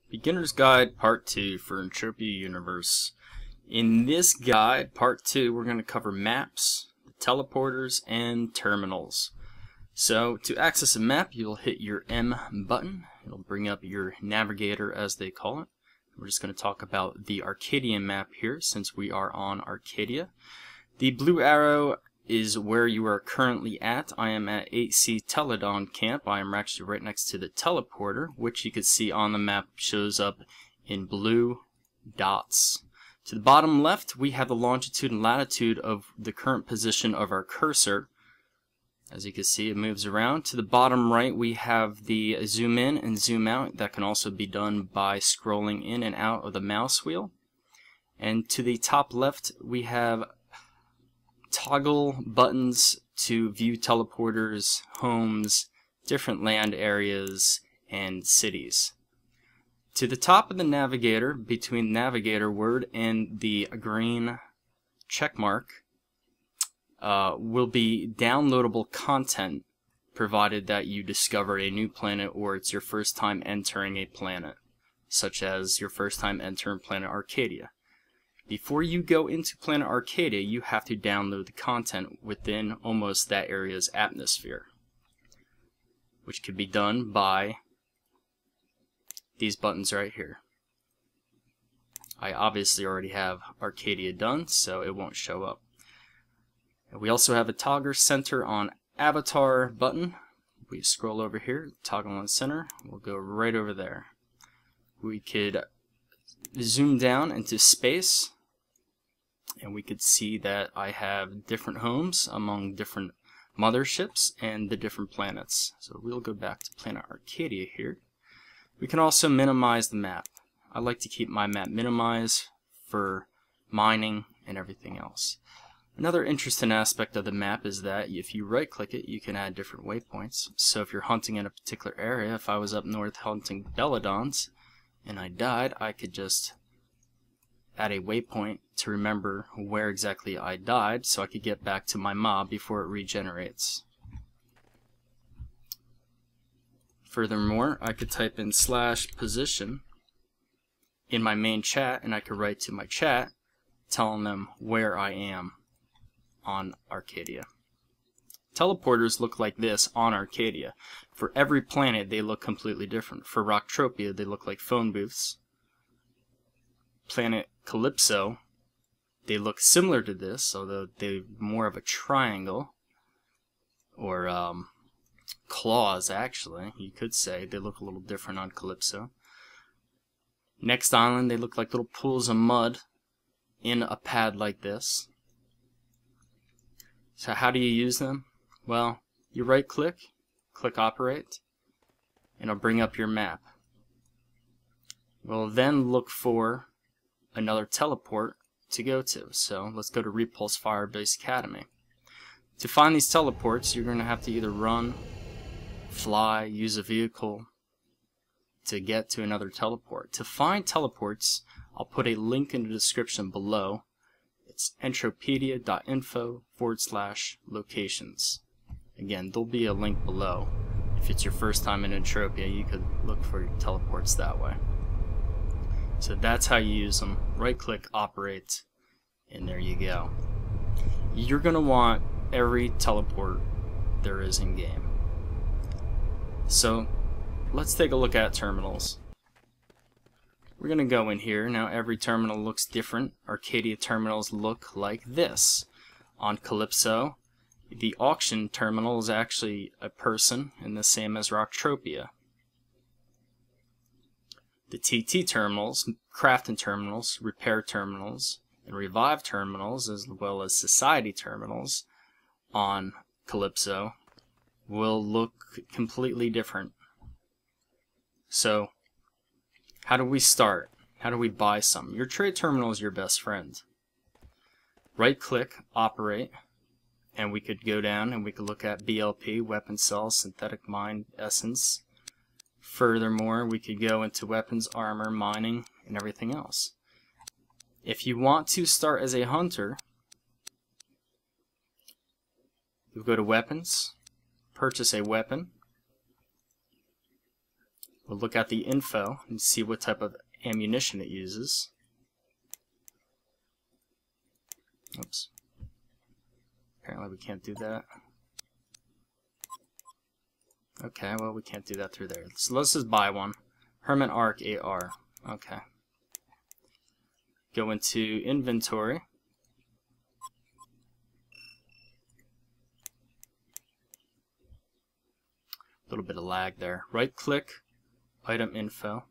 Beginner's Guide Part 2 for Entropia Universe. In this guide, Part 2, we're going to cover maps, teleporters, and terminals. So, to access a map, you'll hit your M button. It'll bring up your navigator, as they call it. We're just going to talk about the Arcadian map here, since we are on Arcadia. The blue arrow is where you are currently at. I am at 8C Teledon Camp. I am actually right next to the teleporter, which you can see on the map shows up in blue dots. To the bottom left, we have the longitude and latitude of the current position of our cursor. As you can see, it moves around. To the bottom right, we have the zoom in and zoom out. That can also be done by scrolling in and out of the mouse wheel. And to the top left, we have toggle buttons to view teleporters, homes, different land areas, and cities. To the top of the navigator, between navigator word and the green check mark, will be downloadable content, provided that you discover a new planet or it's your first time entering a planet, such as your first time entering planet Arcadia. Before you go into planet Arcadia, you have to download the content within almost that area's atmosphere, which could be done by these buttons right here. I obviously already have Arcadia done, so it won't show up. And we also have a toggle center on avatar button. We scroll over here, toggle on center, we'll go right over there. We could zoom down into space, and we could see that I have different homes among different motherships and the different planets. So we'll go back to planet Arcadia here. We can also minimize the map. I like to keep my map minimized for mining and everything else. Another interesting aspect of the map is that if you right click it, you can add different waypoints. So if you're hunting in a particular area, if I was up north hunting Belladons and I died, I could just add a waypoint to remember where exactly I died so I could get back to my mob before it regenerates. Furthermore, I could type in /position in my main chat, and I could write to my chat telling them where I am on Arcadia. Teleporters look like this on Arcadia. For every planet, they look completely different. For Rocktropia, they look like phone booths. Planet Calypso, they look similar to this, although they're more of a triangle, or claws, actually, you could say. They look a little different on Calypso. Next island, they look like little pools of mud in a pad like this. So how do you use them? Well, you right click, click operate, and it'll bring up your map. We'll then look for another teleport to go to. So let's go to Repulse Firebase Academy. To find these teleports, you're going to have to either run, fly, use a vehicle to get to another teleport. To find teleports, I'll put a link in the description below. It's entropedia.info/locations. Again, there'll be a link below. If it's your first time in Entropia, you could look for your teleports that way. So that's how you use them. Right click, operate, and there you go. You're going to want every teleport there is in game. So let's take a look at terminals. We're going to go in here. Now every terminal looks different. Arcadia terminals look like this. On Calypso, the auction terminal is actually a person, and the same as Rocktropia. The TT terminals, crafting terminals, repair terminals, and revive terminals, as well as society terminals on Calypso, will look completely different. So, how do we start? How do we buy some? Your trade terminal is your best friend. Right click, operate, and we could go down and we could look at BLP, weapon cell, synthetic mind essence. Furthermore, we could go into weapons, armor, mining, and everything else. If you want to start as a hunter, you go to weapons, purchase a weapon, We'll look at the info and see what type of ammunition it uses. Oops. Apparently we can't do that. Okay, well we can't do that through there. So let's just buy one. Hermit Arc AR. Okay. Go into inventory. A little bit of lag there. Right click, item info.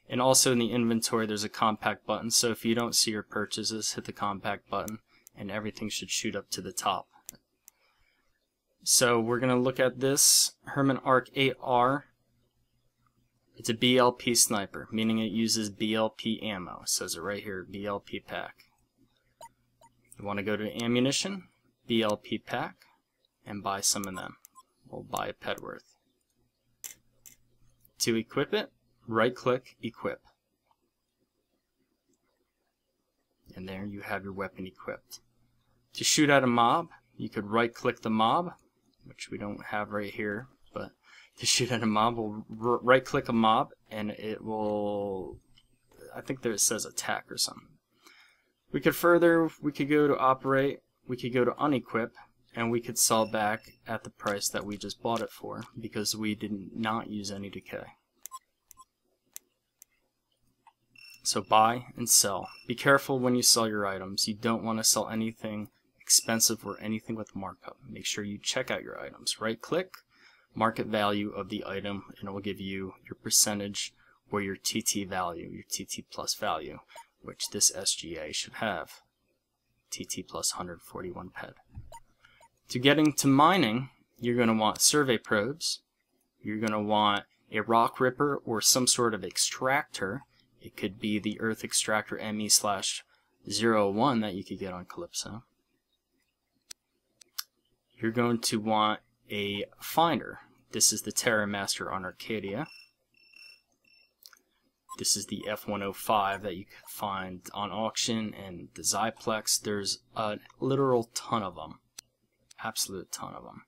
And also in the inventory there's a compact button, so if you don't see your purchases, hit the compact button and everything should shoot up to the top. So we're going to look at this Hermit Arc AR. It's a BLP sniper, meaning it uses BLP ammo. It says it right here, BLP pack. You want to go to ammunition, BLP pack, and buy some of them. We'll buy a ped worth. To equip it, right click, equip. And there you have your weapon equipped. To shoot at a mob, you could right click the mob, which we don't have right here, but to shoot at a mob, we'll right click a mob and it will, I think there it says attack or something. We could go to operate, we could go to unequip, and we could sell back at the price that we just bought it for because we did not use any decay. So buy and sell. Be careful when you sell your items. You don't want to sell anything expensive or anything with markup. Make sure you check out your items. Right click, market value of the item, and it will give you your percentage or your TT value, your TT plus value, which this SGA should have. TT plus 141 ped. To get into mining, you're going to want survey probes. You're going to want a rock ripper or some sort of extractor. It could be the earth extractor ME/01 that you could get on Calypso. You're going to want a finder. This is the Terra Master on Arcadia. This is the F105 that you can find on auction, and the Zyplex. There's a literal ton of them. Absolute ton of them.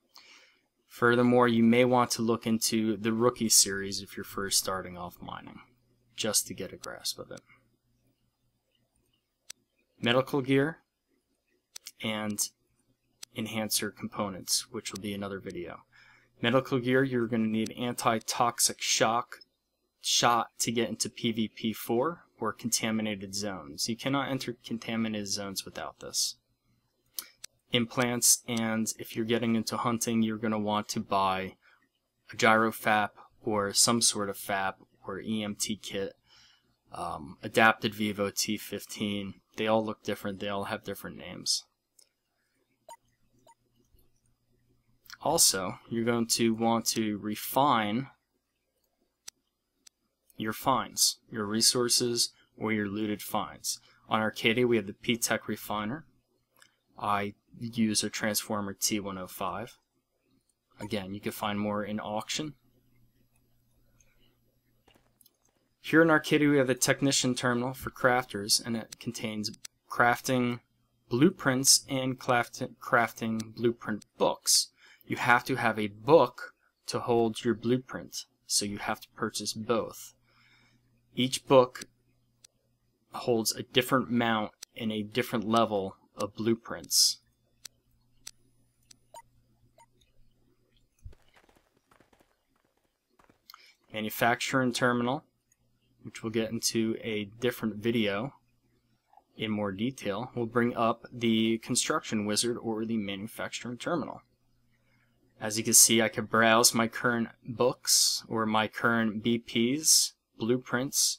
Furthermore, you may want to look into the Rookie series if you're first starting off mining, just to get a grasp of it. Medical gear and enhancer components, which will be another video. Medical gear, you're going to need anti-toxic shot to get into PvP4 or contaminated zones. You cannot enter contaminated zones without this. Implants, and if you're getting into hunting, you're going to want to buy a gyro FAP or some sort of FAP or EMT kit. Adapted Vivo T15. They all look different. They all have different names. Also, you're going to want to refine your finds, your resources, or your looted finds. On Arcadia, we have the P-Tech Refiner. I use a Transformer T105. Again, you can find more in auction. Here in Arcadia, we have the Technician Terminal for crafters, and it contains crafting blueprints and crafting blueprint books. You have to have a book to hold your blueprint, so you have to purchase both. Each book holds a different amount and a different level of blueprints. Manufacturing Terminal, which we'll get into a different video in more detail, will bring up the Construction Wizard or the Manufacturing Terminal. As you can see, I can browse my current books or my current BPs, blueprints.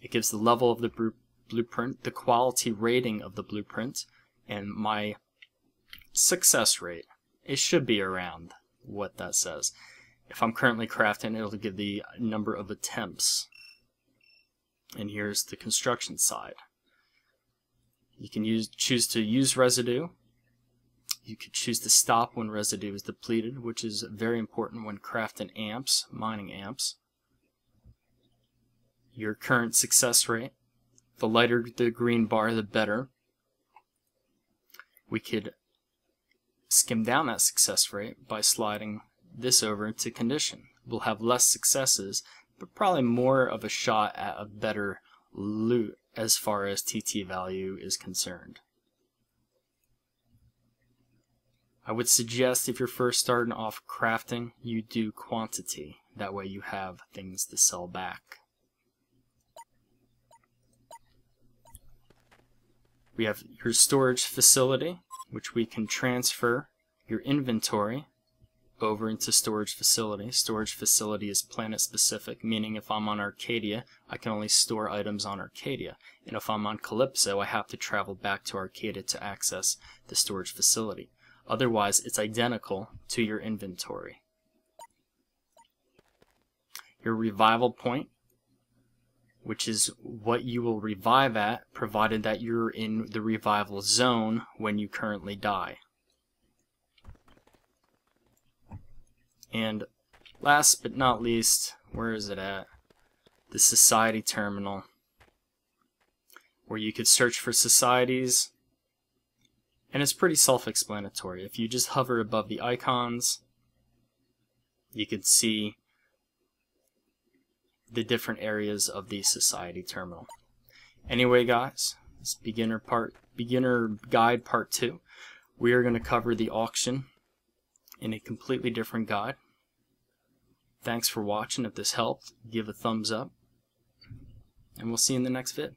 It gives the level of the blueprint, the quality rating of the blueprint, and my success rate. It should be around what that says. If I'm currently crafting, it'll give the number of attempts. And here's the construction side. You can choose to use residue. You could choose to stop when residue is depleted, which is very important when crafting amps, mining amps. Your current success rate. The lighter the green bar, the better. We could skim down that success rate by sliding this over into condition. We'll have less successes but probably more of a shot at a better loot as far as TT value is concerned. I would suggest if you're first starting off crafting, you do quantity. That way you have things to sell back. We have your storage facility, which we can transfer your inventory over into storage facility. Storage facility is planet specific, meaning if I'm on Arcadia, I can only store items on Arcadia. And if I'm on Calypso, I have to travel back to Arcadia to access the storage facility. Otherwise, it's identical to your inventory. Your revival point, which is what you will revive at, provided that you're in the revival zone when you currently die. And last but not least, where is it at? The society terminal, where you could search for societies, and it's pretty self-explanatory. If you just hover above the icons, you could see the different areas of the society terminal. Anyway, guys, this beginner guide part 2. We are going to cover the auction in a completely different guide. Thanks for watching. If this helped, give a thumbs up, and we'll see you in the next vid.